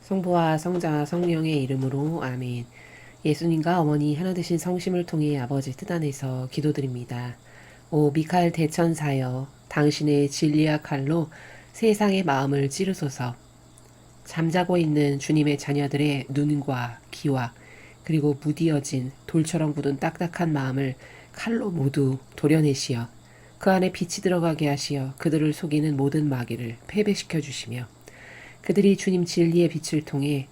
성부와 성자와 성령의 이름으로 아멘. 예수님과 어머니 하나 되신 성심을 통해 아버지 뜻 안에서 기도드립니다. 오 미카엘 대천사여, 당신의 진리와 칼로 세상의 마음을 찌르소서. 잠자고 있는 주님의 자녀들의 눈과 귀와 그리고 무디어진 돌처럼 굳은 딱딱한 마음을 칼로 모두 도려내시어 그 안에 빛이 들어가게 하시어 그들을 속이는 모든 마귀를 패배시켜 주시며 그들이 주님 진리의 빛을 통해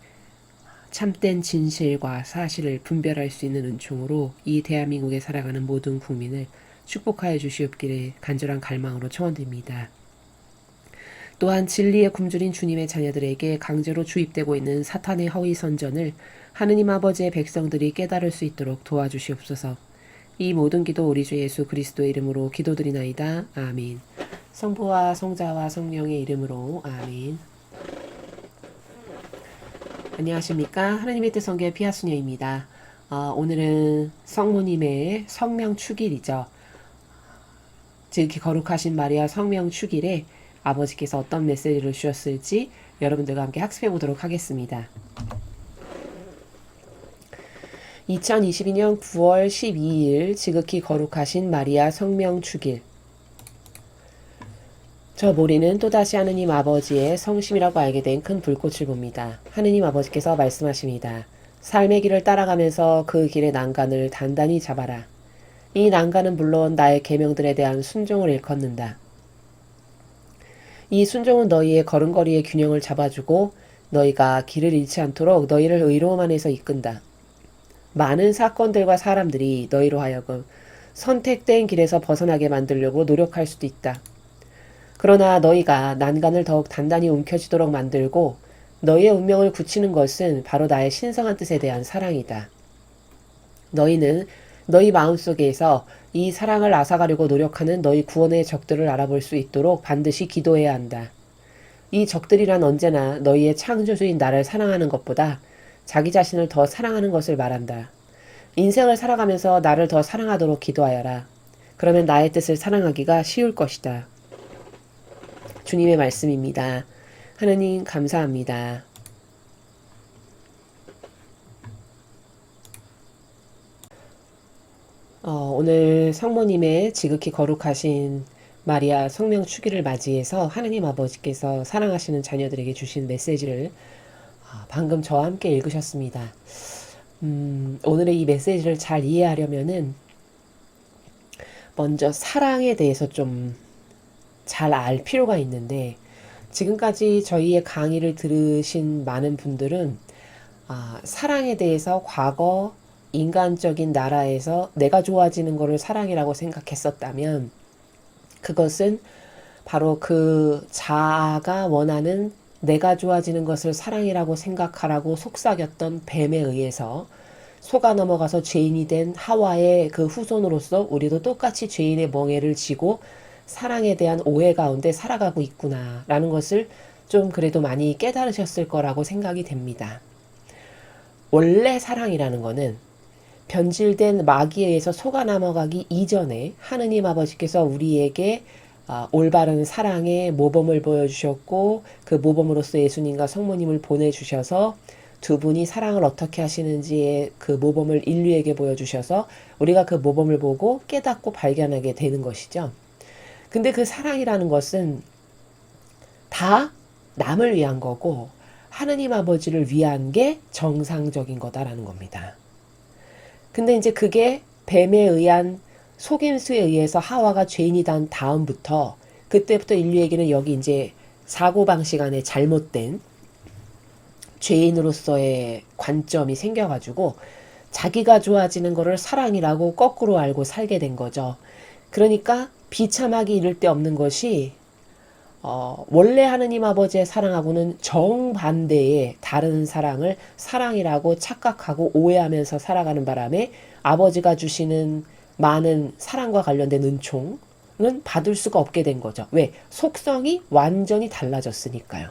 참된 진실과 사실을 분별할 수 있는 은총으로 이 대한민국에 살아가는 모든 국민을 축복하여 주시옵기를 간절한 갈망으로 청원드립니다. 또한 진리의 굶주린 주님의 자녀들에게 강제로 주입되고 있는 사탄의 허위 선전을 하느님 아버지의 백성들이 깨달을 수 있도록 도와주시옵소서. 이 모든 기도 우리 주 예수 그리스도의 이름으로 기도드리나이다. 아멘. 성부와 성자와 성령의 이름으로 아멘. 안녕하십니까. 하나님의 뜻 성교의 피아수녀입니다. 오늘은 성모님의 성명 축일이죠. 지극히 거룩하신 마리아 성명 축일에 아버지께서 어떤 메시지를 주셨을지 여러분들과 함께 학습해 보도록 하겠습니다. 2022년 9월 12일 지극히 거룩하신 마리아 성명 축일. 저 모리는 또다시 하느님 아버지의 성심이라고 알게 된 큰 불꽃을 봅니다. 하느님 아버지께서 말씀하십니다. 삶의 길을 따라가면서 그 길의 난간을 단단히 잡아라. 이 난간은 물론 나의 계명들에 대한 순종을 일컫는다. 이 순종은 너희의 걸음걸이의 균형을 잡아주고 너희가 길을 잃지 않도록 너희를 의로움 안에서 이끈다. 많은 사건들과 사람들이 너희로 하여금 선택된 길에서 벗어나게 만들려고 노력할 수도 있다. 그러나 너희가 난간을 더욱 단단히 움켜쥐도록 만들고 너희의 운명을 굳히는 것은 바로 나의 신성한 뜻에 대한 사랑이다. 너희는 너희 마음속에서 이 사랑을 앗아가려고 노력하는 너희 구원의 적들을 알아볼 수 있도록 반드시 기도해야 한다. 이 적들이란 언제나 너희의 창조주인 나를 사랑하는 것보다 자기 자신을 더 사랑하는 것을 말한다. 인생을 살아가면서 나를 더 사랑하도록 기도하여라. 그러면 나의 뜻을 사랑하기가 쉬울 것이다. 주님의 말씀입니다. 하느님 감사합니다. 오늘 성모님의 지극히 거룩하신 마리아 성명 축일을 맞이해서 하느님 아버지께서 사랑하시는 자녀들에게 주신 메시지를 방금 저와 함께 읽으셨습니다. 오늘의 이 메시지를 잘 이해하려면은 먼저 사랑에 대해서 좀 잘 알 필요가 있는데, 지금까지 저희의 강의를 들으신 많은 분들은 사랑에 대해서 과거 인간적인 나라에서 내가 좋아지는 것을 사랑이라고 생각했었다면 그것은 바로 그 자아가 원하는 내가 좋아지는 것을 사랑이라고 생각하라고 속삭였던 뱀에 의해서 속아 넘어가서 죄인이 된 하와의 그 후손으로서 우리도 똑같이 죄인의 멍에를 지고 사랑에 대한 오해 가운데 살아가고 있구나 라는 것을 좀 그래도 많이 깨달으셨을 거라고 생각이 됩니다. 원래 사랑이라는 거는 변질된 마귀에 의해서 속아 넘어가기 이전에 하느님 아버지께서 우리에게 올바른 사랑의 모범을 보여주셨고 그 모범으로서 예수님과 성모님을 보내주셔서 두 분이 사랑을 어떻게 하시는지의 그 모범을 인류에게 보여주셔서 우리가 그 모범을 보고 깨닫고 발견하게 되는 것이죠. 근데 그 사랑이라는 것은 다 남을 위한 거고 하느님 아버지를 위한 게 정상적인 거다라는 겁니다. 근데 이제 그게 뱀에 의한 속임수에 의해서 하와가 죄인이 된 다음부터 그때부터 인류에게는 여기 이제 사고방식 안에 잘못된 죄인으로서의 관점이 생겨가지고 자기가 좋아지는 거를 사랑이라고 거꾸로 알고 살게 된 거죠. 그러니까 비참하기 이를 데 없는 것이 원래 하느님 아버지의 사랑하고는 정반대의 다른 사랑을 사랑이라고 착각하고 오해하면서 살아가는 바람에 아버지가 주시는 많은 사랑과 관련된 은총은 받을 수가 없게 된 거죠. 왜? 속성이 완전히 달라졌으니까요.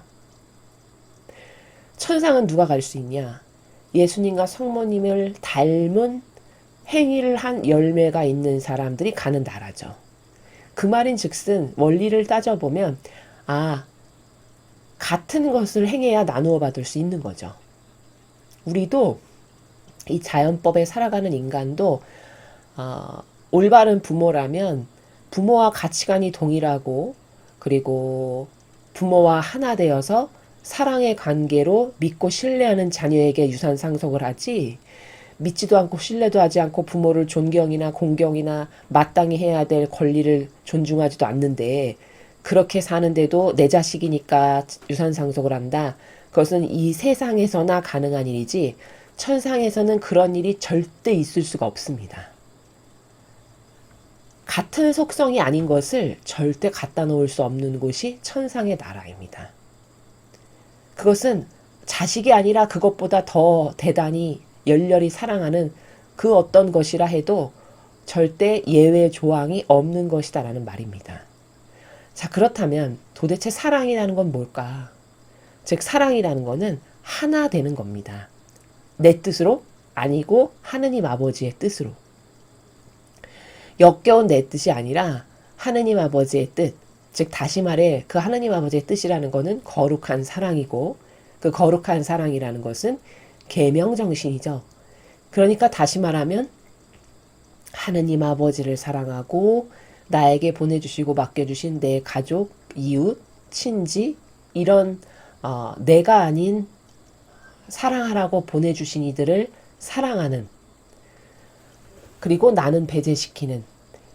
천상은 누가 갈 수 있냐? 예수님과 성모님을 닮은 행위를 한 열매가 있는 사람들이 가는 나라죠. 그 말인 즉슨 원리를 따져보면 같은 것을 행해야 나누어 받을 수 있는 거죠. 우리도 이 자연법에 살아가는 인간도 올바른 부모라면 부모와 가치관이 동일하고 그리고 부모와 하나 되어서 사랑의 관계로 믿고 신뢰하는 자녀에게 유산 상속을 하지 믿지도 않고 신뢰도 하지 않고 부모를 존경이나 공경이나 마땅히 해야 될 권리를 존중하지도 않는데 그렇게 사는데도 내 자식이니까 유산 상속을 한다. 그것은 이 세상에서나 가능한 일이지 천상에서는 그런 일이 절대 있을 수가 없습니다. 같은 속성이 아닌 것을 절대 갖다 놓을 수 없는 곳이 천상의 나라입니다. 그것은 자식이 아니라 그것보다 더 대단히 열렬히 사랑하는 그 어떤 것이라 해도 절대 예외 조항이 없는 것이다라는 말입니다. 자, 그렇다면 도대체 사랑이라는 건 뭘까? 즉, 사랑이라는 것은 하나 되는 겁니다. 내 뜻으로 아니고 하느님 아버지의 뜻으로. 역겨운 내 뜻이 아니라 하느님 아버지의 뜻. 즉, 다시 말해 그 하느님 아버지의 뜻이라는 것은 거룩한 사랑이고 그 거룩한 사랑이라는 것은 계명정신이죠. 그러니까 다시 말하면 하느님 아버지를 사랑하고 나에게 보내주시고 맡겨주신 내 가족, 이웃, 친지 이런 내가 아닌 사랑하라고 보내주신 이들을 사랑하는 그리고 나는 배제시키는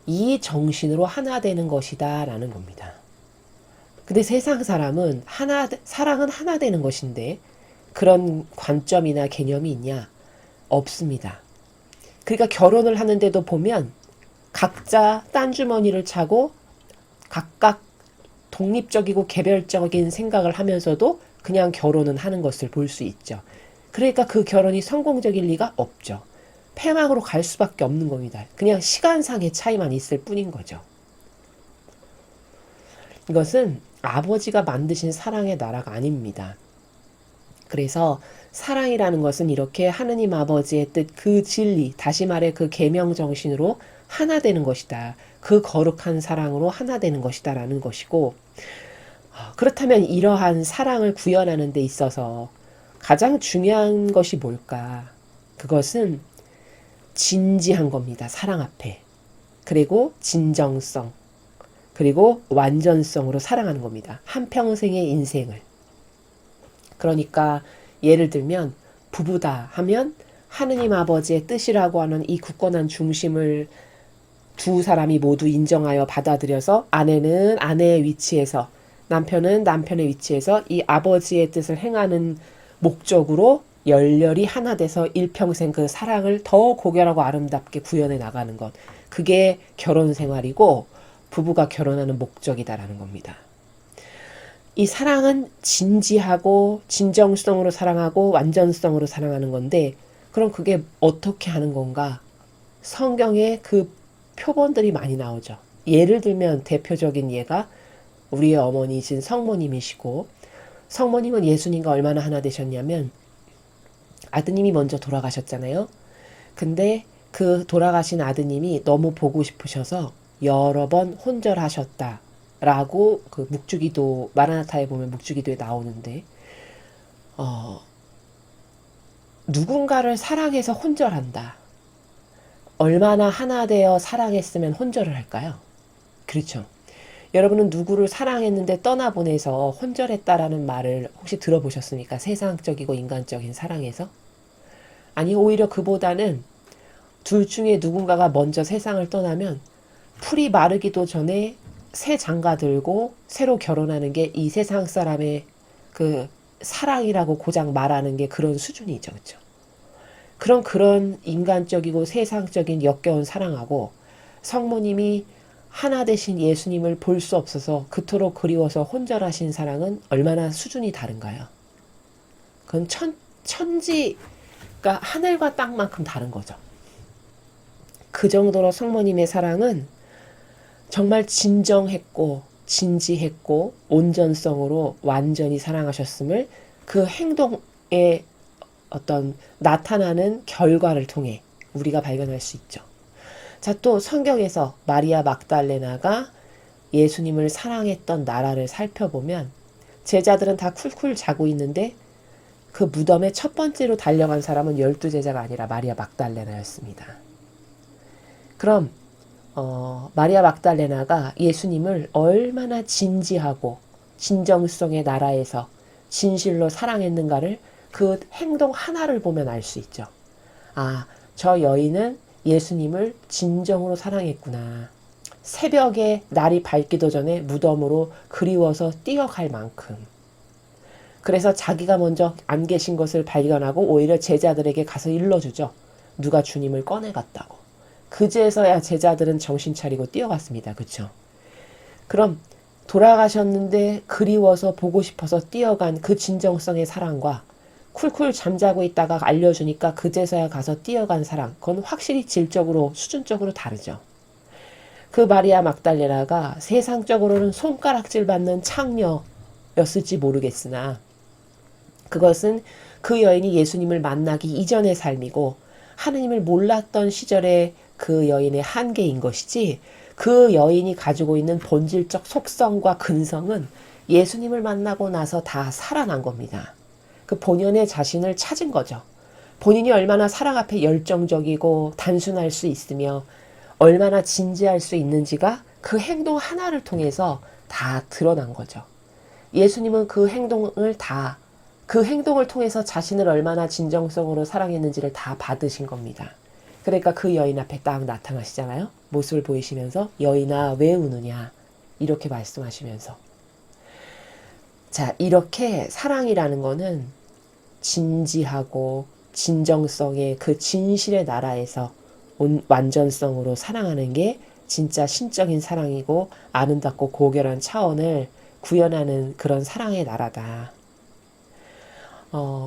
이 정신으로 하나 되는 것이다 라는 겁니다. 근데 세상 사람은 사랑은 하나 되는 것인데 그런 관점이나 개념이 있냐? 없습니다. 그러니까 결혼을 하는데도 보면 각자 딴 주머니를 차고 각각 독립적이고 개별적인 생각을 하면서도 그냥 결혼은 하는 것을 볼 수 있죠. 그러니까 그 결혼이 성공적일 리가 없죠. 폐망으로 갈 수밖에 없는 겁니다. 그냥 시간상의 차이만 있을 뿐인 거죠. 이것은 아버지가 만드신 사랑의 나라가 아닙니다. 그래서 사랑이라는 것은 이렇게 하느님 아버지의 뜻, 그 진리, 다시 말해 그 계명 정신으로 하나 되는 것이다. 그 거룩한 사랑으로 하나 되는 것이다 라는 것이고 그렇다면 이러한 사랑을 구현하는 데 있어서 가장 중요한 것이 뭘까? 그것은 진지한 겁니다. 사랑 앞에. 그리고 진정성. 그리고 완전성으로 사랑하는 겁니다. 한평생의 인생을. 그러니까 예를 들면 부부다 하면 하느님 아버지의 뜻이라고 하는 이 굳건한 중심을 두 사람이 모두 인정하여 받아들여서 아내는 아내의 위치에서 남편은 남편의 위치에서 이 아버지의 뜻을 행하는 목적으로 열렬히 하나 돼서 일평생 그 사랑을 더 고결하고 아름답게 구현해 나가는 것. 그게 결혼 생활이고 부부가 결혼하는 목적이다라는 겁니다. 이 사랑은 진지하고 진정성으로 사랑하고 완전성으로 사랑하는 건데 그럼 그게 어떻게 하는 건가? 성경에 그 표본들이 많이 나오죠. 예를 들면 대표적인 예가 우리의 어머니이신 성모님이시고 성모님은 예수님과 얼마나 하나 되셨냐면 아드님이 먼저 돌아가셨잖아요. 근데 그 돌아가신 아드님이 너무 보고 싶으셔서 여러 번 혼절하셨다라고 그 묵주기도 마라나타에 보면 묵주기도에 나오는데 누군가를 사랑해서 혼절한다. 얼마나 하나 되어 사랑했으면 혼절을 할까요? 그렇죠. 여러분은 누구를 사랑했는데 떠나보내서 혼절했다라는 말을 혹시 들어보셨습니까? 세상적이고 인간적인 사랑에서? 아니 오히려 그보다는 둘 중에 누군가가 먼저 세상을 떠나면 풀이 마르기도 전에 새 장가 들고 새로 결혼하는 게 이 세상 사람의 그 사랑이라고 고작 말하는 게 그런 수준이죠. 그렇죠? 그런 인간적이고 세상적인 역겨운 사랑하고 성모님이 하나 되신 예수님을 볼 수 없어서 그토록 그리워서 혼절하신 사랑은 얼마나 수준이 다른가요? 그건 천지, 그러니까 하늘과 땅만큼 다른 거죠. 그 정도로 성모님의 사랑은 정말 진정했고 진지했고 온전성으로 완전히 사랑하셨음을 그 행동에 어떤 나타나는 결과를 통해 우리가 발견할 수 있죠. 자, 또 성경에서 마리아 막달레나가 예수님을 사랑했던 나라를 살펴보면 제자들은 다 쿨쿨 자고 있는데 그 무덤에 첫 번째로 달려간 사람은 12제자가 아니라 마리아 막달레나였습니다. 그럼 마리아 막달레나가 예수님을 얼마나 진지하고 진정성의 나라에서 진실로 사랑했는가를 그 행동 하나를 보면 알 수 있죠. 아, 저 여인은 예수님을 진정으로 사랑했구나. 새벽에 날이 밝기도 전에 무덤으로 그리워서 뛰어갈 만큼. 그래서 자기가 먼저 안 계신 것을 발견하고 오히려 제자들에게 가서 일러주죠. 누가 주님을 꺼내갔다고. 그제서야 제자들은 정신 차리고 뛰어갔습니다. 그렇죠? 그럼 돌아가셨는데 그리워서 보고 싶어서 뛰어간 그 진정성의 사랑과 쿨쿨 잠자고 있다가 알려주니까 그제서야 가서 뛰어간 사랑, 그건 확실히 질적으로 수준적으로 다르죠. 그 마리아 막달레나가 세상적으로는 손가락질 받는 창녀였을지 모르겠으나 그것은 그 여인이 예수님을 만나기 이전의 삶이고 하느님을 몰랐던 시절의 그 여인의 한계인 것이지, 그 여인이 가지고 있는 본질적 속성과 근성은 예수님을 만나고 나서 다 살아난 겁니다. 그 본연의 자신을 찾은 거죠. 본인이 얼마나 사랑 앞에 열정적이고 단순할 수 있으며 얼마나 진지할 수 있는지가 그 행동 하나를 통해서 다 드러난 거죠. 예수님은 그 행동을 통해서 자신을 얼마나 진정성으로 사랑했는지를 다 받으신 겁니다. 그러니까 그 여인 앞에 딱 나타나시잖아요. 모습을 보이시면서 여인아 왜 우느냐 이렇게 말씀하시면서, 자, 이렇게 사랑이라는 거는 진지하고 진정성의 그 진실의 나라에서 완전성으로 사랑하는 게 진짜 신적인 사랑이고 아름답고 고결한 차원을 구현하는 그런 사랑의 나라다.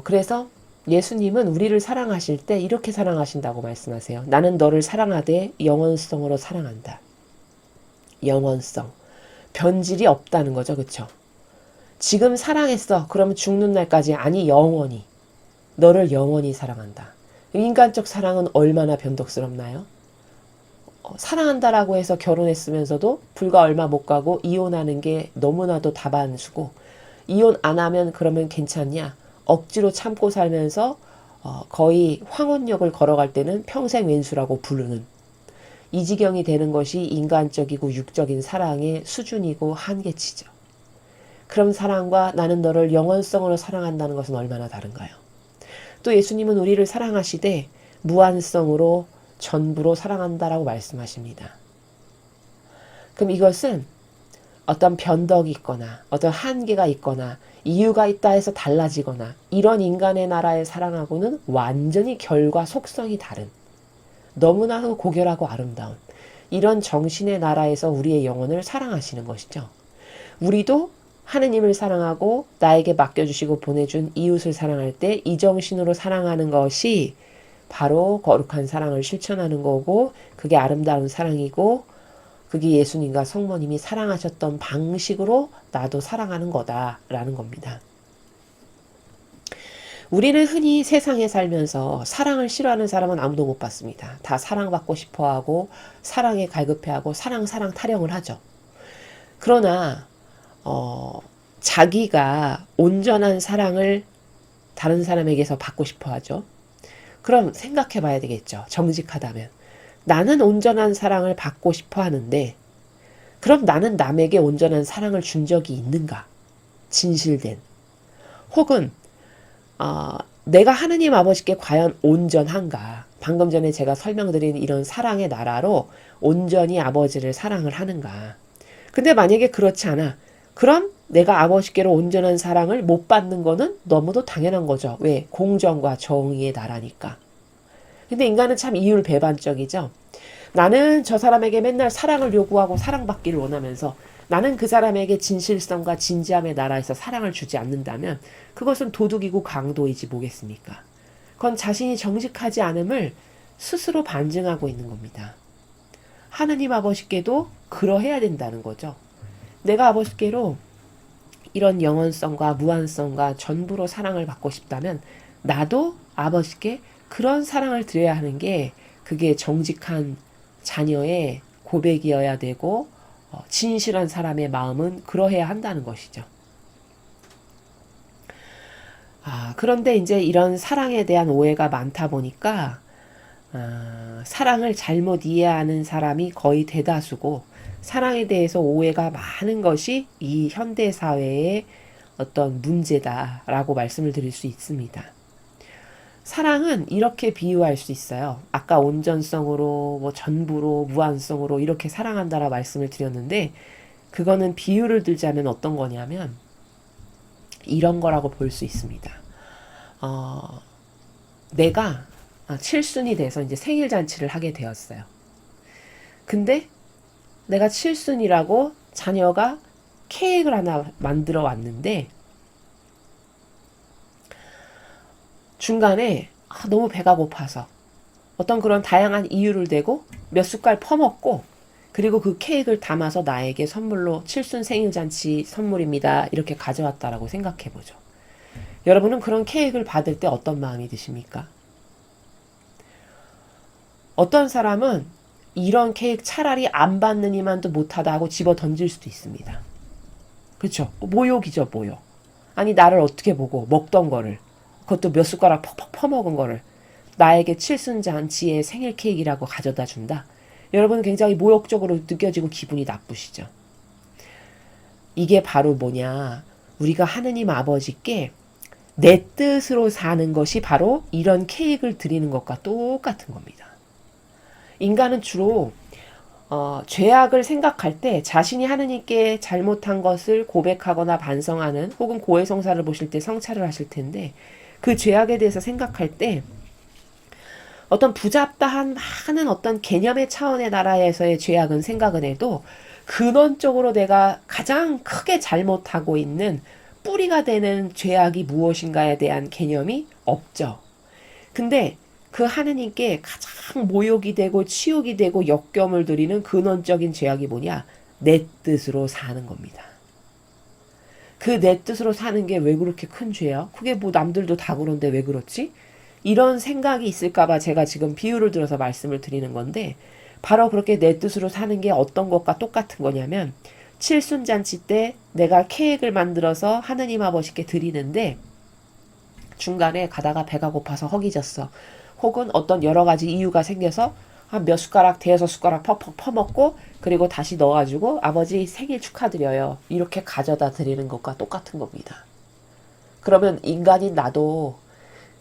그래서 예수님은 우리를 사랑하실 때 이렇게 사랑하신다고 말씀하세요. 나는 너를 사랑하되 영원성으로 사랑한다. 영원성. 변질이 없다는 거죠. 그렇죠? 지금 사랑했어. 그러면 죽는 날까지, 아니 영원히. 너를 영원히 사랑한다. 인간적 사랑은 얼마나 변덕스럽나요? 사랑한다라고 해서 결혼했으면서도 불과 얼마 못 가고 이혼하는 게 너무나도 다반수고, 이혼 안 하면 그러면 괜찮냐? 억지로 참고 살면서 거의 황혼역을 걸어갈 때는 평생 왼수라고 부르는 이 지경이 되는 것이 인간적이고 육적인 사랑의 수준이고 한계치죠. 그런 사랑과 나는 너를 영원성으로 사랑한다는 것은 얼마나 다른가요? 또 예수님은 우리를 사랑하시되 무한성으로 전부로 사랑한다라고 말씀하십니다. 그럼 이것은 어떤 변덕이 있거나 어떤 한계가 있거나 이유가 있다 해서 달라지거나 이런 인간의 나라의 사랑하고는 완전히 결과 속성이 다른, 너무나도 고결하고 아름다운 이런 정신의 나라에서 우리의 영혼을 사랑하시는 것이죠. 우리도 하느님을 사랑하고 나에게 맡겨주시고 보내준 이웃을 사랑할 때 이 정신으로 사랑하는 것이 바로 거룩한 사랑을 실천하는 거고, 그게 아름다운 사랑이고, 그게 예수님과 성모님이 사랑하셨던 방식으로 나도 사랑하는 거다라는 겁니다. 우리는 흔히 세상에 살면서 사랑을 싫어하는 사람은 아무도 못 봤습니다. 다 사랑받고 싶어하고 사랑에 갈급해하고 사랑 타령을 하죠. 그러나 자기가 온전한 사랑을 다른 사람에게서 받고 싶어 하죠. 그럼 생각해 봐야 되겠죠. 정직하다면. 나는 온전한 사랑을 받고 싶어 하는데, 그럼 나는 남에게 온전한 사랑을 준 적이 있는가? 진실된. 혹은 내가 하느님 아버지께 과연 온전한가? 방금 전에 제가 설명드린 이런 사랑의 나라로 온전히 아버지를 사랑을 하는가? 근데 만약에 그렇지 않아. 그럼 내가 아버지께로 온전한 사랑을 못 받는 거는 너무도 당연한 거죠. 왜? 공정과 정의의 나라니까. 근데 인간은 참 이율배반적이죠. 나는 저 사람에게 맨날 사랑을 요구하고 사랑받기를 원하면서 나는 그 사람에게 진실성과 진지함의 나라에서 사랑을 주지 않는다면 그것은 도둑이고 강도이지 뭐겠습니까? 그건 자신이 정직하지 않음을 스스로 반증하고 있는 겁니다. 하느님 아버지께도 그러해야 된다는 거죠. 내가 아버지께로 이런 영원성과 무한성과 전부로 사랑을 받고 싶다면 나도 아버지께 그런 사랑을 드려야 하는 게, 그게 정직한 자녀의 고백이어야 되고 진실한 사람의 마음은 그러해야 한다는 것이죠. 그런데 이제 이런 사랑에 대한 오해가 많다 보니까 사랑을 잘못 이해하는 사람이 거의 대다수고 사랑에 대해서 오해가 많은 것이 이 현대 사회의 어떤 문제다라고 말씀을 드릴 수 있습니다. 사랑은 이렇게 비유할 수 있어요. 아까 온전성으로, 뭐 전부로, 무한성으로 이렇게 사랑한다라 말씀을 드렸는데 그거는 비유를 들자면 어떤 거냐면 이런 거라고 볼 수 있습니다. 내가 칠순이 돼서 이제 생일 잔치를 하게 되었어요. 근데 내가 칠순이라고 자녀가 케이크를 하나 만들어 왔는데 중간에 너무 배가 고파서 어떤 그런 다양한 이유를 대고 몇 숟갈 퍼먹고 그리고 그 케이크를 담아서 나에게 선물로 칠순 생일잔치 선물입니다. 이렇게 가져왔다라고 생각해보죠. 여러분은 그런 케이크를 받을 때 어떤 마음이 드십니까? 어떤 사람은 이런 케이크 차라리 안 받는 이만도 못하다 하고 집어 던질 수도 있습니다. 그렇죠? 모욕이죠, 모욕. 아니 나를 어떻게 보고 먹던 거를 그것도 몇 숟가락 퍽퍽 퍼먹은 거를 나에게 칠순잔치의 생일 케이크라고 가져다 준다. 여러분 굉장히 모욕적으로 느껴지고 기분이 나쁘시죠. 이게 바로 뭐냐. 우리가 하느님 아버지께 내 뜻으로 사는 것이 바로 이런 케이크를 드리는 것과 똑같은 겁니다. 인간은 주로 죄악을 생각할 때 자신이 하느님께 잘못한 것을 고백하거나 반성하는 혹은 고해성사를 보실 때 성찰을 하실 텐데 그 죄악에 대해서 생각할 때 어떤 부잡다한 많은 어떤 개념의 차원의 나라에서의 죄악은 생각은 해도 근원적으로 내가 가장 크게 잘못하고 있는 뿌리가 되는 죄악이 무엇인가에 대한 개념이 없죠. 근데 그 하느님께 가장 모욕이 되고 치욕이 되고 역경을 드리는 근원적인 죄악이 뭐냐? 내 뜻으로 사는 겁니다. 그 내 뜻으로 사는 게 왜 그렇게 큰 죄야? 그게 뭐 남들도 다 그런데 왜 그렇지? 이런 생각이 있을까봐 제가 지금 비유를 들어서 말씀을 드리는 건데 바로 그렇게 내 뜻으로 사는 게 어떤 것과 똑같은 거냐면 칠순잔치 때 내가 케이크를 만들어서 하느님 아버지께 드리는데 중간에 가다가 배가 고파서 허기졌어. 혹은 어떤 여러 가지 이유가 생겨서 한 몇 숟가락 대여섯 숟가락 퍽퍽 퍼먹고 그리고 다시 넣어가지고 아버지 생일 축하드려요. 이렇게 가져다 드리는 것과 똑같은 겁니다. 그러면 인간인 나도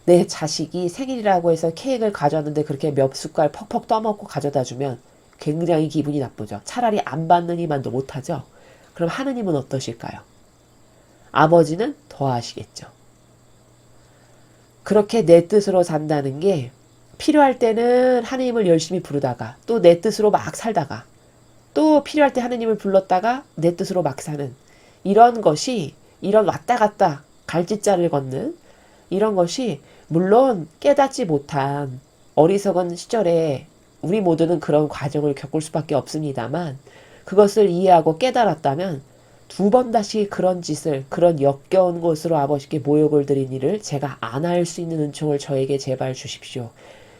내 자식이 생일이라고 해서 케이크를 가져왔는데 그렇게 몇 숟갈 퍽퍽 떠먹고 가져다 주면 굉장히 기분이 나쁘죠. 차라리 안 받는 이만도 못하죠. 그럼 하느님은 어떠실까요? 아버지는 더 하시겠죠. 그렇게 내 뜻으로 산다는 게 필요할 때는 하느님을 열심히 부르다가 또 내 뜻으로 막 살다가 또 필요할 때 하느님을 불렀다가 내 뜻으로 막 사는 이런 것이 이런 왔다 갔다 갈짓자를 걷는 이런 것이 물론 깨닫지 못한 어리석은 시절에 우리 모두는 그런 과정을 겪을 수밖에 없습니다만 그것을 이해하고 깨달았다면 두 번 다시 그런 짓을 그런 역겨운 것으로 아버지께 모욕을 드린 일을 제가 안 할 수 있는 은총을 저에게 제발 주십시오.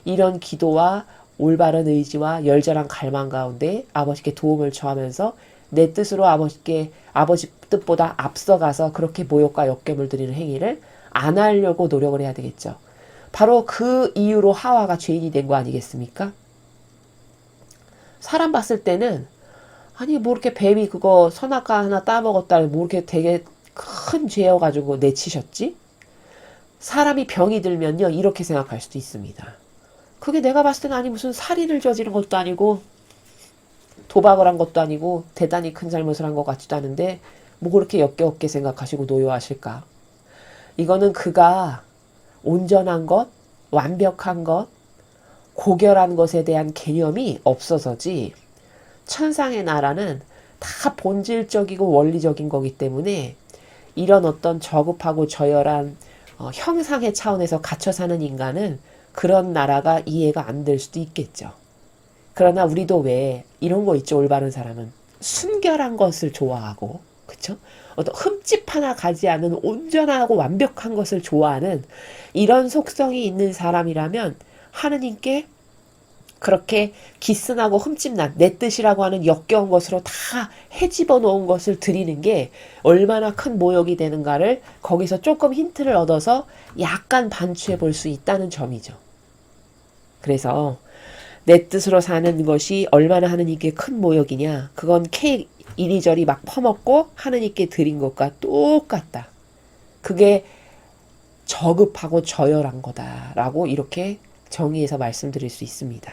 이런 기도와 올바른 의지와 열절한 갈망 가운데 아버지께 도움을 청하면서 내 뜻으로 아버지께 아버지 뜻보다 앞서가서 그렇게 모욕과 역겜을 드리는 행위를 안 하려고 노력을 해야 되겠죠. 바로 그 이유로 하와가 죄인이 된 거 아니겠습니까? 사람 봤을 때는 아니 뭐 이렇게 뱀이 그거 선악과 하나 따먹었다 뭐 이렇게 되게 큰 죄여가지고 내치셨지? 사람이 병이 들면요 이렇게 생각할 수도 있습니다. 그게 내가 봤을 때는 아니 무슨 살인을 저지른 것도 아니고 도박을 한 것도 아니고 대단히 큰 잘못을 한 것 같지도 않은데 뭐 그렇게 역겹게 생각하시고 노여하실까? 이거는 그가 온전한 것, 완벽한 것, 고결한 것에 대한 개념이 없어서지 천상의 나라는 다 본질적이고 원리적인 거기 때문에 이런 어떤 저급하고 저열한 형상의 차원에서 갇혀 사는 인간은 그런 나라가 이해가 안 될 수도 있겠죠. 그러나 우리도 왜 이런 거 있죠. 올바른 사람은 순결한 것을 좋아하고 그쵸? 어떤 흠집 하나 가지 않은 온전하고 완벽한 것을 좋아하는 이런 속성이 있는 사람이라면 하느님께 그렇게 기스나고 흠집난 내 뜻이라고 하는 역겨운 것으로 다 헤집어 놓은 것을 드리는 게 얼마나 큰 모욕이 되는가를 거기서 조금 힌트를 얻어서 약간 반추해 볼 수 있다는 점이죠. 그래서 내 뜻으로 사는 것이 얼마나 하느님께 큰 모욕이냐. 그건 케이크 이리저리 막 퍼먹고 하느님께 드린 것과 똑같다. 그게 저급하고 저열한 거다라고 이렇게 정의해서 말씀드릴 수 있습니다.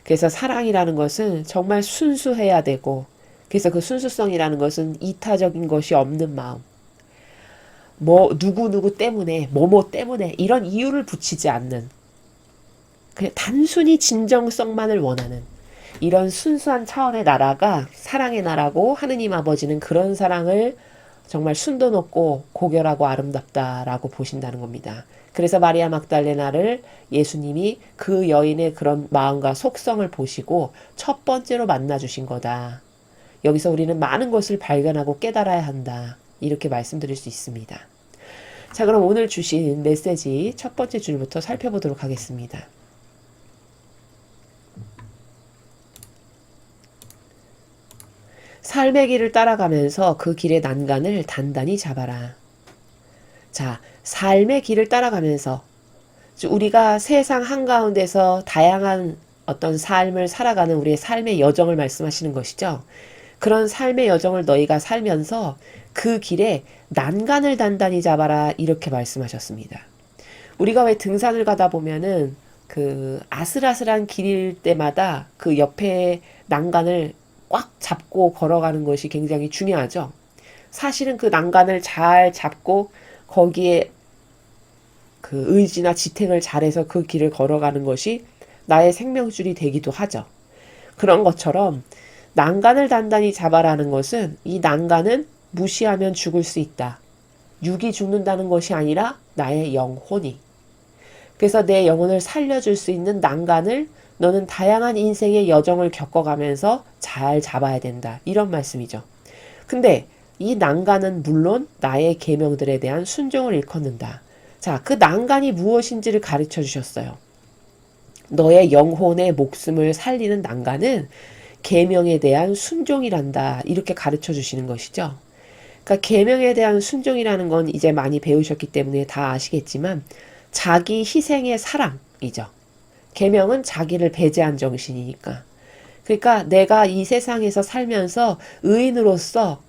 그래서 사랑이라는 것은 정말 순수해야 되고, 그래서 그 순수성이라는 것은 이타적인 것이 없는 마음, 누구 때문에, 뭐뭐 때문에 이런 이유를 붙이지 않는, 그냥 단순히 진정성만을 원하는 이런 순수한 차원의 나라가 사랑의 나라고, 하느님 아버지는 그런 사랑을 정말 순도 높고 고결하고 아름답다라고 보신다는 겁니다. 그래서 마리아 막달레나를 예수님이 그 여인의 그런 마음과 속성을 보시고 첫 번째로 만나주신 거다. 여기서 우리는 많은 것을 발견하고 깨달아야 한다. 이렇게 말씀드릴 수 있습니다. 자, 그럼 오늘 주신 메시지 첫 번째 줄부터 살펴보도록 하겠습니다. 삶의 길을 따라가면서 그 길의 난간을 단단히 잡아라. 자, 삶의 길을 따라가면서 우리가 세상 한가운데서 다양한 어떤 삶을 살아가는 우리의 삶의 여정을 말씀하시는 것이죠. 그런 삶의 여정을 너희가 살면서 그 길에 난간을 단단히 잡아라 이렇게 말씀하셨습니다. 우리가 왜 등산을 가다 보면은 그 아슬아슬한 길일 때마다 그 옆에 난간을 꽉 잡고 걸어가는 것이 굉장히 중요하죠. 사실은 그 난간을 잘 잡고 거기에 그 의지나 지탱을 잘해서 그 길을 걸어가는 것이 나의 생명줄이 되기도 하죠. 그런 것처럼 난간을 단단히 잡아라는 것은 이 난간은 무시하면 죽을 수 있다. 육이 죽는다는 것이 아니라 나의 영혼이. 그래서 내 영혼을 살려줄 수 있는 난간을 너는 다양한 인생의 여정을 겪어가면서 잘 잡아야 된다. 이런 말씀이죠. 근데 이 난간은 물론 나의 계명들에 대한 순종을 일컫는다. 자, 그 난간이 무엇인지를 가르쳐 주셨어요. 너의 영혼의 목숨을 살리는 난간은 계명에 대한 순종이란다. 이렇게 가르쳐 주시는 것이죠. 그러니까 계명에 대한 순종이라는 건 이제 많이 배우셨기 때문에 다 아시겠지만 자기 희생의 사랑이죠. 계명은 자기를 배제한 정신이니까. 그러니까 내가 이 세상에서 살면서 의인으로서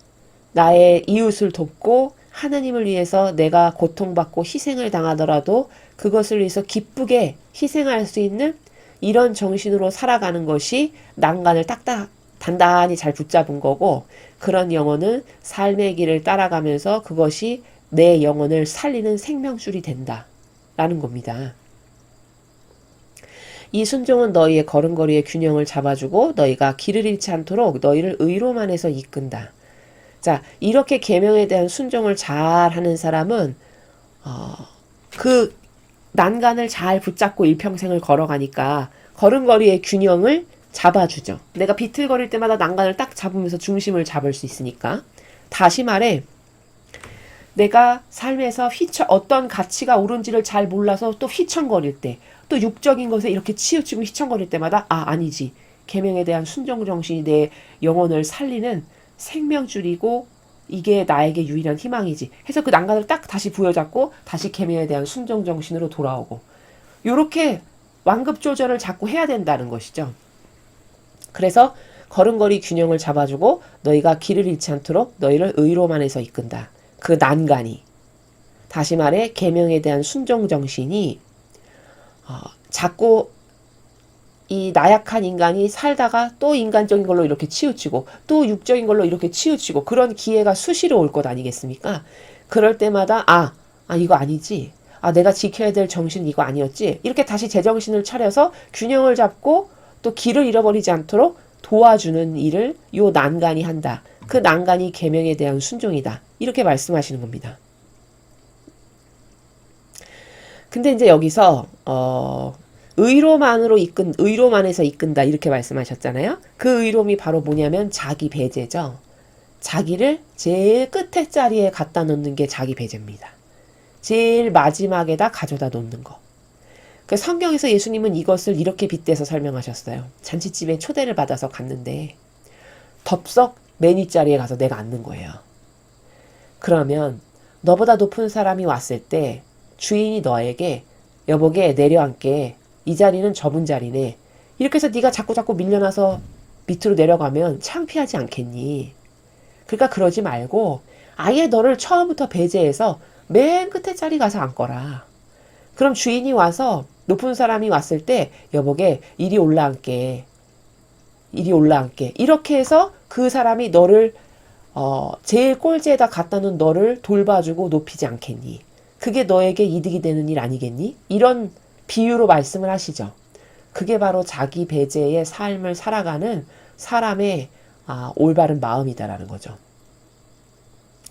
나의 이웃을 돕고 하나님을 위해서 내가 고통받고 희생을 당하더라도 그것을 위해서 기쁘게 희생할 수 있는 이런 정신으로 살아가는 것이 난간을 딱딱 단단히 잘 붙잡은 거고, 그런 영혼은 삶의 길을 따라가면서 그것이 내 영혼을 살리는 생명줄이 된다라는 겁니다. 이 순종은 너희의 걸음걸이의 균형을 잡아주고 너희가 길을 잃지 않도록 너희를 의로만 해서 이끈다. 자, 이렇게 계명에 대한 순종을 잘 하는 사람은 그 난간을 잘 붙잡고 일평생을 걸어가니까 걸음걸이의 균형을 잡아주죠. 내가 비틀거릴 때마다 난간을 딱 잡으면서 중심을 잡을 수 있으니까. 다시 말해, 내가 삶에서 어떤 가치가 옳은지를 잘 몰라서 또 휘청거릴 때, 또 육적인 것에 이렇게 치우치고 휘청거릴 때마다 아니지. 계명에 대한 순종 정신이 내 영혼을 살리는 생명줄이고 이게 나에게 유일한 희망이지. 해서 그 난간을 딱 다시 부여잡고 다시 계명에 대한 순종 정신으로 돌아오고. 요렇게 완급 조절을 자꾸 해야 된다는 것이죠. 그래서 걸음걸이 균형을 잡아주고 너희가 길을 잃지 않도록 너희를 의로만 해서 이끈다. 그 난간이, 다시 말해 계명에 대한 순종 정신이 자꾸 이 나약한 인간이 살다가 또 인간적인 걸로 이렇게 치우치고 또 육적인 걸로 이렇게 치우치고 그런 기회가 수시로 올 것 아니겠습니까? 그럴 때마다 이거 아니지. 내가 지켜야 될 정신은 이거 아니었지. 이렇게 다시 제정신을 차려서 균형을 잡고 또 길을 잃어버리지 않도록 도와주는 일을 요 난간이 한다. 그 난간이 계명에 대한 순종이다. 이렇게 말씀하시는 겁니다. 근데 이제 여기서 의로만해서 이끈다 이렇게 말씀하셨잖아요. 그 의로움이 바로 뭐냐면 자기 배제죠. 자기를 제일 끝에 자리에 갖다 놓는 게 자기 배제입니다. 제일 마지막에다 가져다 놓는 거. 그 성경에서 예수님은 이것을 이렇게 빗대서 설명하셨어요. 잔치집에 초대를 받아서 갔는데 덥석 맨 윗자리에 가서 내가 앉는 거예요. 그러면 너보다 높은 사람이 왔을 때 주인이 너에게 여보게 내려앉게, 이 자리는 좁은 자리네, 이렇게 해서 네가 자꾸 밀려나서 밑으로 내려가면 창피하지 않겠니? 그러니까 그러지 말고 아예 너를 처음부터 배제해서 맨 끝에 자리 가서 앉거라. 그럼 주인이 와서 높은 사람이 왔을 때 여보게 이리 올라앉게, 이리 올라앉게, 이렇게 해서 그 사람이 너를 제일 꼴찌에다 갖다 놓은 너를 돌봐주고 높이지 않겠니? 그게 너에게 이득이 되는 일 아니겠니? 이런 비유로 말씀을 하시죠. 그게 바로 자기 배제의 삶을 살아가는 사람의 올바른 마음이다라는 거죠.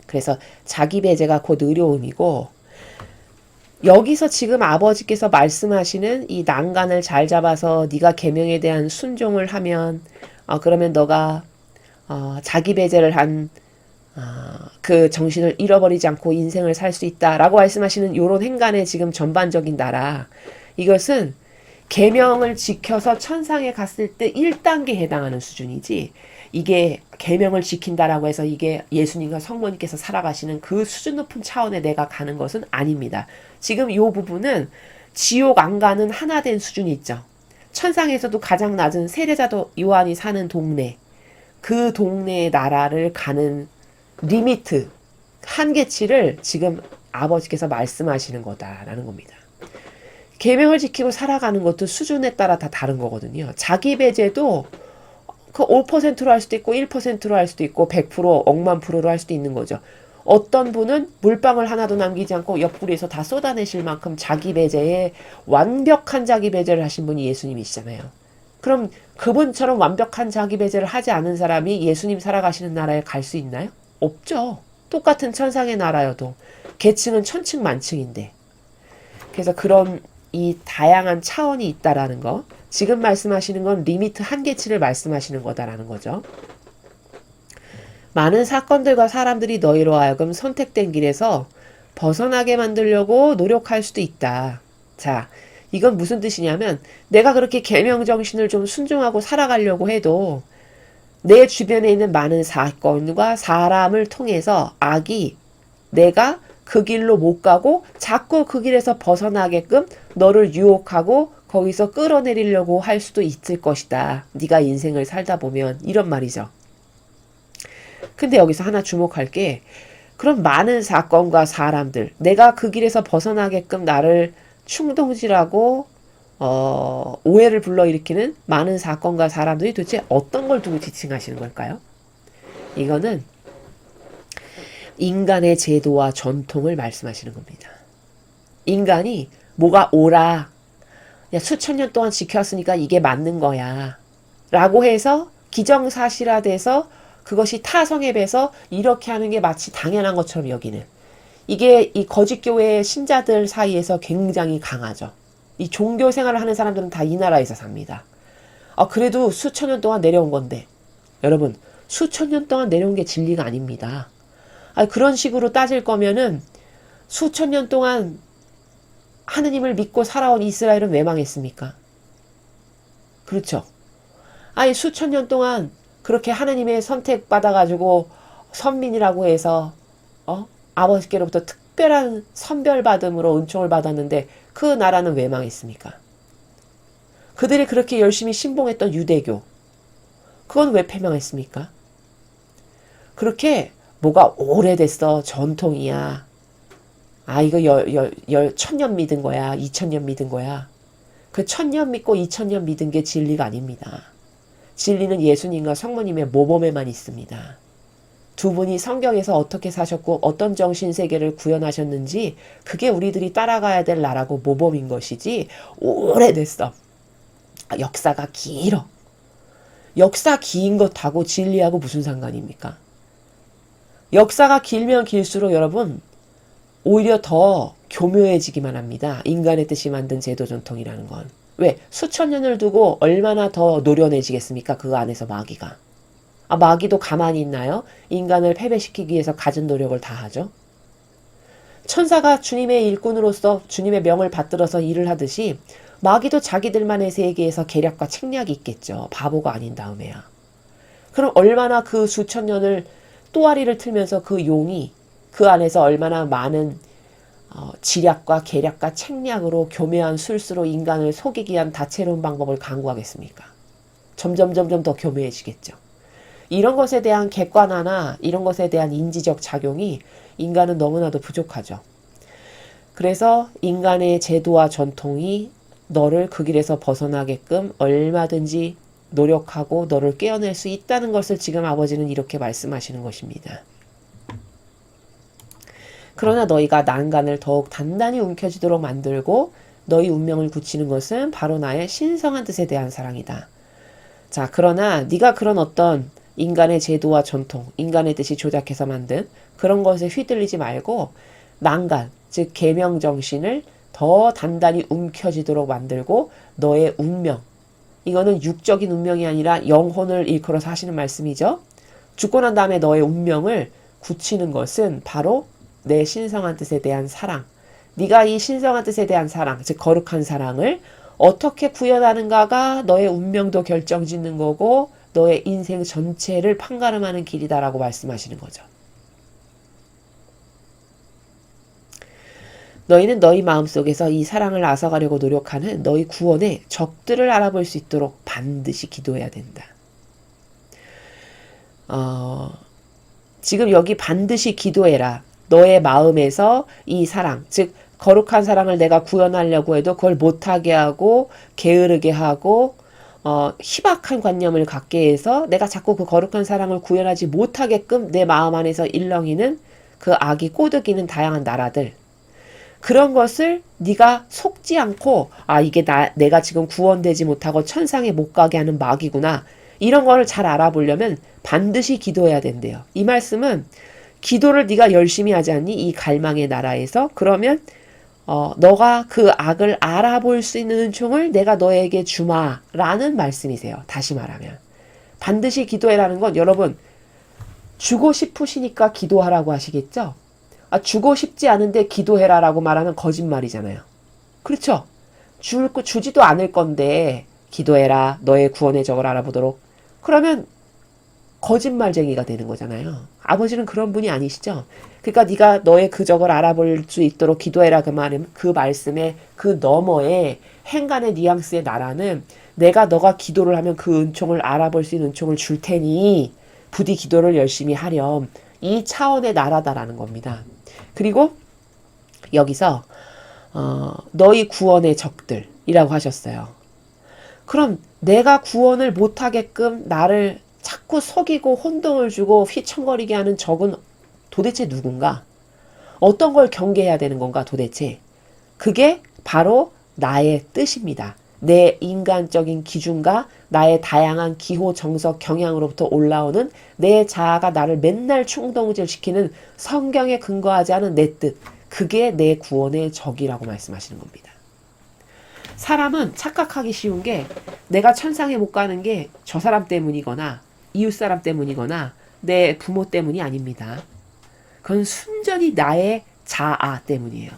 그래서 자기 배제가 곧 의로움이고, 여기서 지금 아버지께서 말씀하시는 이 난간을 잘 잡아서 네가 계명에 대한 순종을 하면 그러면 너가 자기 배제를 한 그 정신을 잃어버리지 않고 인생을 살 수 있다라고 말씀하시는 요런 행간의 지금 전반적인 나라, 이것은 계명을 지켜서 천상에 갔을 때 1단계에 해당하는 수준이지, 이게 계명을 지킨다라고 해서 이게 예수님과 성모님께서 살아가시는 그 수준 높은 차원에 내가 가는 것은 아닙니다. 지금 이 부분은 지옥 안 가는 하나 된 수준이 있죠. 천상에서도 가장 낮은 세례자도 요한이 사는 동네, 그 동네의 나라를 가는 리미트, 한계치를 지금 아버지께서 말씀하시는 거다라는 겁니다. 계명을 지키고 살아가는 것도 수준에 따라 다 다른 거거든요. 자기 배제도 그 5%로 할 수도 있고 1%로 할 수도 있고 100%, 억만 프로로 할 수도 있는 거죠. 어떤 분은 물방울 하나도 남기지 않고 옆구리에서 다 쏟아내실 만큼 자기 배제에 완벽한 자기 배제를 하신 분이 예수님이시잖아요. 그럼 그분처럼 완벽한 자기 배제를 하지 않은 사람이 예수님 살아가시는 나라에 갈 수 있나요? 없죠. 똑같은 천상의 나라여도 계층은 천층만층인데. 그래서 그런 이 다양한 차원이 있다라는 거, 지금 말씀하시는 건 리미트 한계치를 말씀하시는 거다라는 거죠. 많은 사건들과 사람들이 너희로 하여금 선택된 길에서 벗어나게 만들려고 노력할 수도 있다. 자, 이건 무슨 뜻이냐면 내가 그렇게 계명 정신을 좀 순종하고 살아가려고 해도 내 주변에 있는 많은 사건과 사람을 통해서 악이 내가 그 길로 못 가고 자꾸 그 길에서 벗어나게끔 너를 유혹하고 거기서 끌어내리려고 할 수도 있을 것이다. 네가 인생을 살다 보면, 이런 말이죠. 근데 여기서 하나 주목할 게, 그런 많은 사건과 사람들, 내가 그 길에서 벗어나게끔 나를 충동질하고 오해를 불러일으키는 많은 사건과 사람들이 도대체 어떤 걸 두고 지칭하시는 걸까요? 이거는 인간의 제도와 전통을 말씀하시는 겁니다. 인간이 뭐가 옳아, 야, 수천 년 동안 지켰으니까 이게 맞는 거야 라고 해서 기정사실화돼서 그것이 타성에 배서 이렇게 하는 게 마치 당연한 것처럼 여기는, 이게 이 거짓교회 신자들 사이에서 굉장히 강하죠. 이 종교 생활을 하는 사람들은 다 이 나라에서 삽니다. 그래도 수천 년 동안 내려온 건데, 여러분, 수천 년 동안 내려온 게 진리가 아닙니다. 그런 식으로 따질 거면은 수천 년 동안 하느님을 믿고 살아온 이스라엘은 왜 망했습니까? 그렇죠. 수천 년 동안 그렇게 하느님의 선택받아가지고 선민이라고 해서 아버지께로부터 특별한 선별받음으로 은총을 받았는데 그 나라는 왜 망했습니까? 그들이 그렇게 열심히 신봉했던 유대교, 그건 왜 패망했습니까? 그렇게 뭐가 오래됐어, 전통이야, 이거 천년 믿은 거야, 2000년 믿은 거야, 그 1000년 믿고 2000년 믿은 게 진리가 아닙니다. 진리는 예수님과 성모님의 모범에만 있습니다. 두 분이 성경에서 어떻게 사셨고 어떤 정신세계를 구현하셨는지, 그게 우리들이 따라가야 될 나라고 모범인 것이지, 오래됐어, 역사가 길어, 역사 긴 것하고 진리하고 무슨 상관입니까? 역사가 길면 길수록 여러분 오히려 더 교묘해지기만 합니다. 인간의 뜻이 만든 제도 전통이라는 건. 왜? 수천 년을 두고 얼마나 더 노련해지겠습니까? 그 안에서 마귀가. 마귀도 가만히 있나요? 인간을 패배시키기 위해서 가진 노력을 다 하죠. 천사가 주님의 일꾼으로서 주님의 명을 받들어서 일을 하듯이 마귀도 자기들만의 세계에서 계략과 책략이 있겠죠. 바보가 아닌 다음에야. 그럼 얼마나 그 수천 년을 또아리를 틀면서 그 용이 그 안에서 얼마나 많은 지략과 계략과 책략으로 교묘한 술수로 인간을 속이기 위한 다채로운 방법을 강구하겠습니까? 점점 더 교묘해지겠죠. 이런 것에 대한 객관화나 이런 것에 대한 인지적 작용이 인간은 너무나도 부족하죠. 그래서 인간의 제도와 전통이 너를 그 길에서 벗어나게끔 얼마든지 노력하고 너를 깨어낼 수 있다는 것을 지금 아버지는 이렇게 말씀하시는 것입니다. 그러나 너희가 난간을 더욱 단단히 움켜쥐도록 만들고 너희 운명을 굳히는 것은 바로 나의 신성한 뜻에 대한 사랑이다. 자, 그러나 네가 그런 어떤 인간의 제도와 전통, 인간의 뜻이 조작해서 만든 그런 것에 휘둘리지 말고 난간, 즉 계명 정신을 더 단단히 움켜쥐도록 만들고 너의 운명, 이거는 육적인 운명이 아니라 영혼을 일컬어서 하시는 말씀이죠. 죽고 난 다음에 너의 운명을 굳히는 것은 바로 내 신성한 뜻에 대한 사랑. 네가 이 신성한 뜻에 대한 사랑, 즉 거룩한 사랑을 어떻게 구현하는가가 너의 운명도 결정짓는 거고 너의 인생 전체를 판가름하는 길이다라고 말씀하시는 거죠. 너희는 너희 마음속에서 이 사랑을 앗아가려고 노력하는 너희 구원의 적들을 알아볼 수 있도록 반드시 기도해야 된다. 지금 여기 반드시 기도해라. 너의 마음에서 이 사랑, 즉 거룩한 사랑을 내가 구현하려고 해도 그걸 못하게 하고 게으르게 하고 희박한 관념을 갖게 해서 내가 자꾸 그 거룩한 사랑을 구현하지 못하게끔 내 마음 안에서 일렁이는 그 악이 꼬드기는 다양한 나라들, 그런 것을 네가 속지 않고 이게 내가 지금 구원되지 못하고 천상에 못 가게 하는 마귀구나, 이런 거를 잘 알아보려면 반드시 기도해야 된대요. 이 말씀은 기도를 네가 열심히 하지 않니? 이 갈망의 나라에서. 그러면 너가 그 악을 알아볼 수 있는 은총을 내가 너에게 주마라는 말씀이세요. 다시 말하면 반드시 기도해라는 건, 여러분 주고 싶으시니까 기도하라고 하시겠죠? 주고 싶지 않은데 기도해라라고 말하면 거짓말이잖아요. 그렇죠? 주지도 않을 건데 기도해라, 너의 구원의 적을 알아보도록. 그러면 거짓말쟁이가 되는 거잖아요. 아버지는 그런 분이 아니시죠? 그러니까 네가 너의 그 적을 알아볼 수 있도록 기도해라, 그 말은, 그 말씀의 그 너머에 행간의 뉘앙스의 나라는 내가 너가 기도를 하면 그 은총을 알아볼 수 있는 은총을 줄 테니 부디 기도를 열심히 하렴, 이 차원의 나라다라는 겁니다. 그리고 여기서 너희 구원의 적들이라고 하셨어요. 그럼 내가 구원을 못하게끔 나를 자꾸 속이고 혼동을 주고 휘청거리게 하는 적은 도대체 누군가? 어떤 걸 경계해야 되는 건가 도대체? 그게 바로 나의 뜻입니다. 내 인간적인 기준과 나의 다양한 기호, 정석, 경향으로부터 올라오는 내 자아가 나를 맨날 충동질시키는 성경에 근거하지 않은 내 뜻, 그게 내 구원의 적이라고 말씀하시는 겁니다. 사람은 착각하기 쉬운 게 내가 천상에 못 가는 게 저 사람 때문이거나 이웃 사람 때문이거나 내 부모 때문이 아닙니다. 그건 순전히 나의 자아 때문이에요.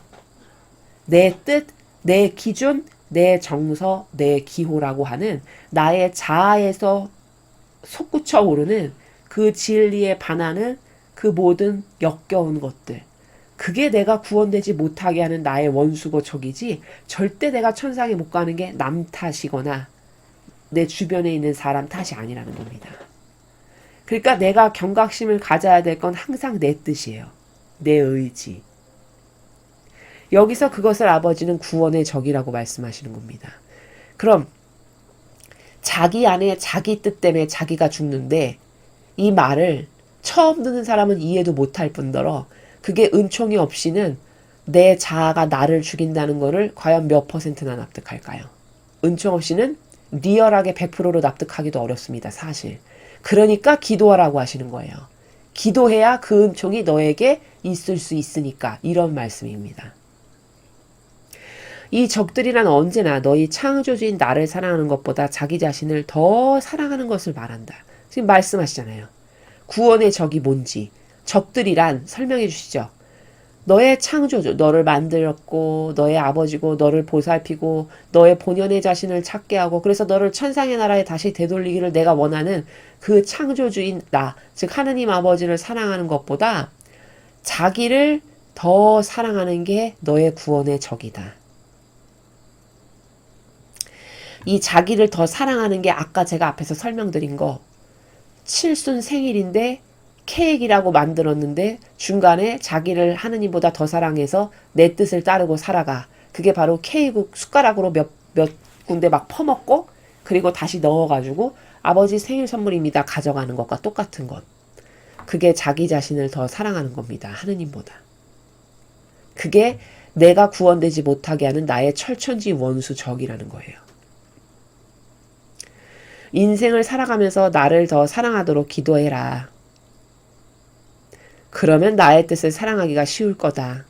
내 뜻, 내 기준, 내 정서, 내 기호라고 하는 나의 자아에서 솟구쳐 오르는 그 진리에 반하는 그 모든 역겨운 것들, 그게 내가 구원되지 못하게 하는 나의 원수고 적이지, 절대 내가 천상에 못 가는 게 남 탓이거나 내 주변에 있는 사람 탓이 아니라는 겁니다. 그러니까 내가 경각심을 가져야 될 건 항상 내 뜻이에요. 내 의지. 여기서 그것을 아버지는 구원의 적이라고 말씀하시는 겁니다. 그럼 자기 안에 자기 뜻 때문에 자기가 죽는데, 이 말을 처음 듣는 사람은 이해도 못할 뿐더러 그게 은총이 없이는 내 자아가 나를 죽인다는 거를 과연 몇 퍼센트나 납득할까요? 은총 없이는 리얼하게 100%로 납득하기도 어렵습니다, 사실. 그러니까 기도하라고 하시는 거예요. 기도해야 그 은총이 너에게 있을 수 있으니까, 이런 말씀입니다. 이 적들이란 언제나 너희 창조주인 나를 사랑하는 것보다 자기 자신을 더 사랑하는 것을 말한다. 지금 말씀하시잖아요. 구원의 적이 뭔지 적들이란 설명해 주시죠. 너의 창조주, 너를 만들었고 너의 아버지고 너를 보살피고 너의 본연의 자신을 찾게 하고 그래서 너를 천상의 나라에 다시 되돌리기를 내가 원하는 그 창조주인 나, 즉 하느님 아버지를 사랑하는 것보다 자기를 더 사랑하는 게 너의 구원의 적이다. 이 자기를 더 사랑하는 게 아까 제가 앞에서 설명드린 거 칠순 생일인데 케이크라고 만들었는데 중간에 자기를 하느님보다 더 사랑해서 내 뜻을 따르고 살아가. 그게 바로 케이크 숟가락으로 몇 군데 막 퍼먹고 그리고 다시 넣어가지고 아버지 생일 선물입니다 가져가는 것과 똑같은 것. 그게 자기 자신을 더 사랑하는 겁니다. 하느님보다. 그게 내가 구원되지 못하게 하는 나의 철천지 원수 적이라는 거예요. 인생을 살아가면서 나를 더 사랑하도록 기도해라. 그러면 나의 뜻을 사랑하기가 쉬울 거다.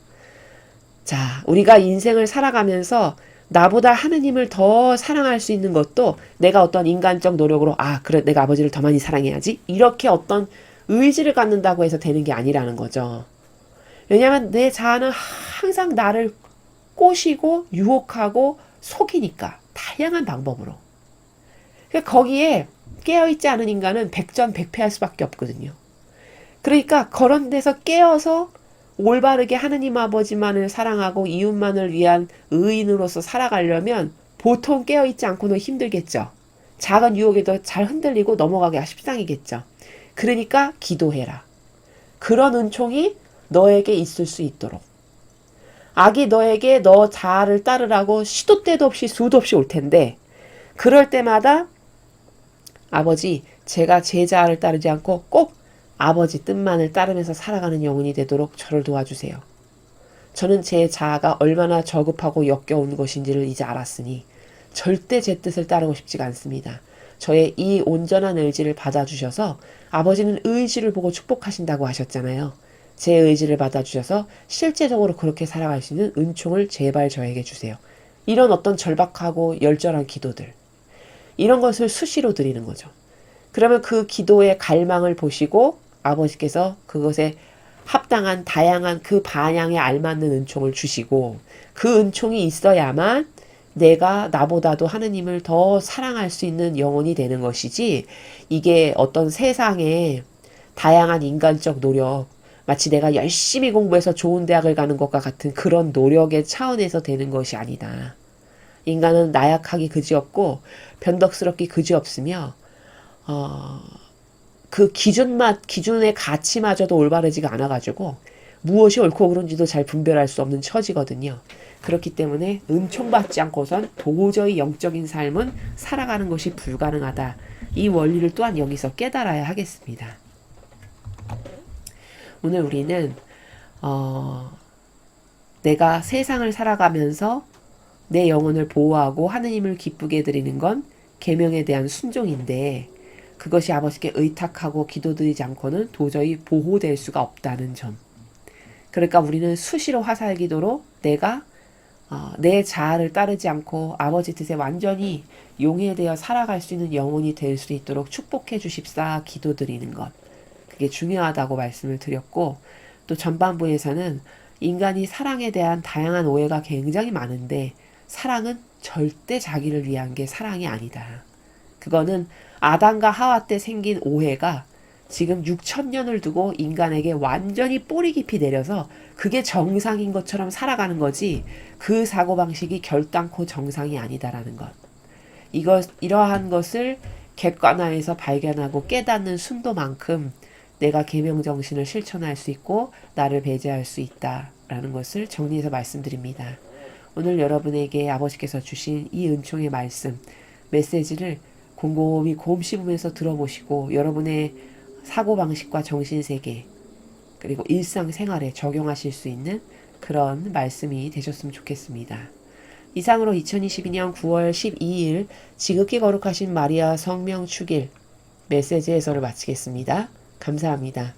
자, 우리가 인생을 살아가면서 나보다 하느님을 더 사랑할 수 있는 것도 내가 어떤 인간적 노력으로 그래 내가 아버지를 더 많이 사랑해야지 이렇게 어떤 의지를 갖는다고 해서 되는 게 아니라는 거죠. 왜냐하면 내 자아는 항상 나를 꼬시고 유혹하고 속이니까 다양한 방법으로. 그러니까 거기에 깨어있지 않은 인간은 백전백패할 수밖에 없거든요. 그러니까 그런 데서 깨어서 올바르게 하느님 아버지만을 사랑하고 이웃만을 위한 의인으로서 살아가려면 보통 깨어있지 않고는 힘들겠죠. 작은 유혹에도 잘 흔들리고 넘어가기가 십상이겠죠. 그러니까 기도해라. 그런 은총이 너에게 있을 수 있도록. 악이 너에게 너 자아를 따르라고 시도 때도 없이 수도 없이 올 텐데 그럴 때마다 아버지 제가 제 자아를 따르지 않고 꼭 아버지 뜻만을 따르면서 살아가는 영혼이 되도록 저를 도와주세요. 저는 제 자아가 얼마나 저급하고 역겨운 것인지를 이제 알았으니 절대 제 뜻을 따르고 싶지가 않습니다. 저의 이 온전한 의지를 받아주셔서 아버지는 의지를 보고 축복하신다고 하셨잖아요. 제 의지를 받아주셔서 실제적으로 그렇게 살아갈 수 있는 은총을 제발 저에게 주세요. 이런 어떤 절박하고 열절한 기도들. 이런 것을 수시로 드리는 거죠. 그러면 그 기도의 갈망을 보시고 아버지께서 그것에 합당한 다양한 그 반향에 알맞는 은총을 주시고 그 은총이 있어야만 내가 나보다도 하느님을 더 사랑할 수 있는 영혼이 되는 것이지 이게 어떤 세상에 다양한 인간적 노력 마치 내가 열심히 공부해서 좋은 대학을 가는 것과 같은 그런 노력의 차원에서 되는 것이 아니다. 인간은 나약하기 그지없고 변덕스럽기 그지없으며 그 기준의 가치마저도 올바르지가 않아가지고 무엇이 옳고 그른지도 잘 분별할 수 없는 처지거든요. 그렇기 때문에 은총받지 않고선 도저히 영적인 삶은 살아가는 것이 불가능하다. 이 원리를 또한 여기서 깨달아야 하겠습니다. 오늘 우리는 내가 세상을 살아가면서 내 영혼을 보호하고 하느님을 기쁘게 드리는 건 계명에 대한 순종인데 그것이 아버지께 의탁하고 기도드리지 않고는 도저히 보호될 수가 없다는 점. 그러니까 우리는 수시로 화살기도로 내가 내 자아를 따르지 않고 아버지 뜻에 완전히 용해되어 살아갈 수 있는 영혼이 될 수 있도록 축복해 주십사 기도드리는 것. 그게 중요하다고 말씀을 드렸고 또 전반부에서는 인간이 사랑에 대한 다양한 오해가 굉장히 많은데 사랑은 절대 자기를 위한 게 사랑이 아니다. 그거는 아담과 하와 때 생긴 오해가 지금 6,000년을 두고 인간에게 완전히 뿌리 깊이 내려서 그게 정상인 것처럼 살아가는 거지 그 사고방식이 결단코 정상이 아니다라는 것. 이러한 것을 객관화해서 발견하고 깨닫는 순도만큼 내가 계명정신을 실천할 수 있고 나를 배제할 수 있다라는 것을 정리해서 말씀드립니다. 오늘 여러분에게 아버지께서 주신 이 은총의 말씀, 메시지를 곰곰이 곰씹으면서 들어보시고 여러분의 사고방식과 정신세계 그리고 일상생활에 적용하실 수 있는 그런 말씀이 되셨으면 좋겠습니다. 이상으로 2022년 9월 12일 지극히 거룩하신 마리아 성명 축일 메시지 해설을 마치겠습니다. 감사합니다.